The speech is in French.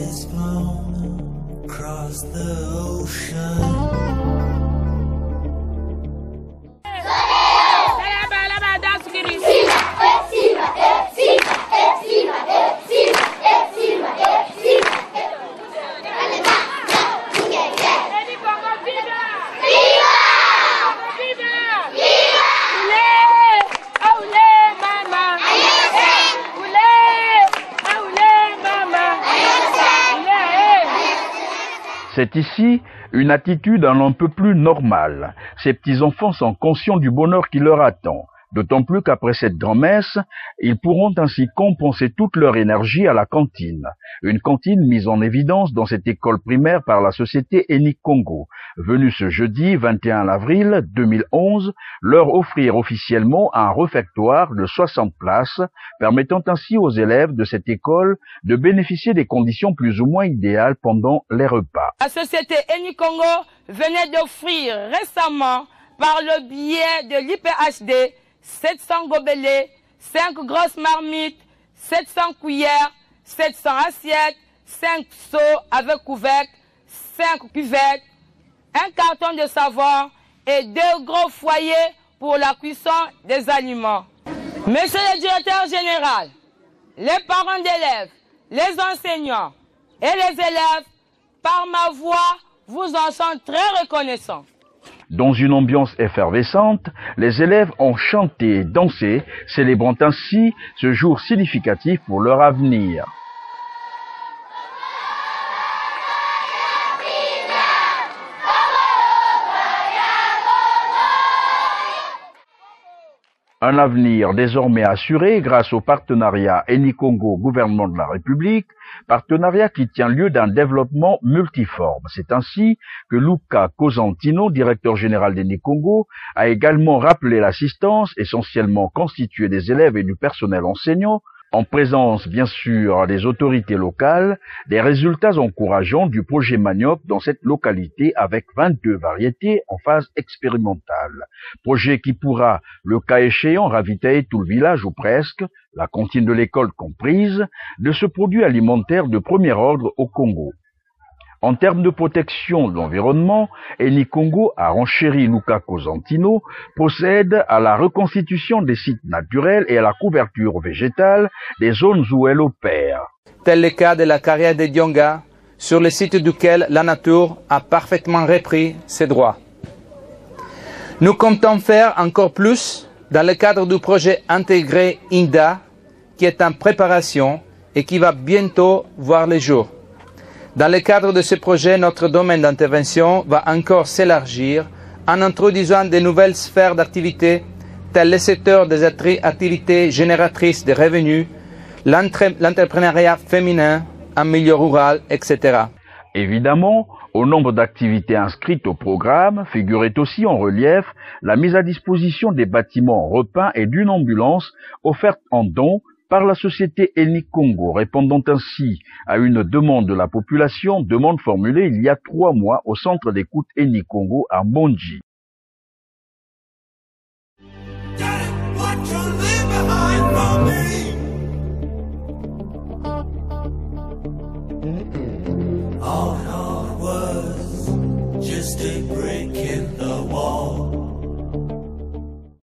is blown across the ocean. C'est ici une attitude un peu plus normale. Ces petits-enfants sont conscients du bonheur qui leur attend. D'autant plus qu'après cette grand-messe, ils pourront ainsi compenser toute leur énergie à la cantine. Une cantine mise en évidence dans cette école primaire par la société Eni Congo, venue ce jeudi 21 avril 2011 leur offrir officiellement un réfectoire de 60 places, permettant ainsi aux élèves de cette école de bénéficier des conditions plus ou moins idéales pendant les repas. La société Eni Congo venait d'offrir récemment, par le biais de l'IPHD, 700 gobelets, 5 grosses marmites, 700 cuillères, 700 assiettes, 5 seaux avec couvercle, 5 cuvettes, un carton de savon et 2 gros foyers pour la cuisson des aliments. Monsieur le directeur général, les parents d'élèves, les enseignants et les élèves, par ma voix, vous en sont très reconnaissants. Dans une ambiance effervescente, les élèves ont chanté et dansé, célébrant ainsi ce jour significatif pour leur avenir. Un avenir désormais assuré grâce au partenariat Eni Congo gouvernement de la République, partenariat qui tient lieu d'un développement multiforme. C'est ainsi que Luca Cosentino, directeur général d'Eni Congo, a également rappelé l'assistance essentiellement constituée des élèves et du personnel enseignant, en présence bien sûr des autorités locales, des résultats encourageants du projet Manioc dans cette localité avec 22 variétés en phase expérimentale. Projet qui pourra, le cas échéant, ravitailler tout le village ou presque, la cantine de l'école comprise, de ce produit alimentaire de premier ordre au Congo. En termes de protection de l'environnement, Eni Congo, a renchéri Luca Cosentino, procède à la reconstitution des sites naturels et à la couverture végétale des zones où elle opère. Tel le cas de la carrière de Dionga, sur le site duquel la nature a parfaitement repris ses droits. Nous comptons faire encore plus dans le cadre du projet intégré INDA, qui est en préparation et qui va bientôt voir le jour. Dans le cadre de ce projet, notre domaine d'intervention va encore s'élargir en introduisant de nouvelles sphères d'activité telles le secteur des activités génératrices de revenus, l'entrepreneuriat féminin en milieu rural, etc. Évidemment, au nombre d'activités inscrites au programme figurait aussi en relief la mise à disposition des bâtiments repeints et d'une ambulance offerte en don par la société Eni Congo, répondant ainsi à une demande de la population, demande formulée il y a 3 mois au centre d'écoute Eni Congo à Monji.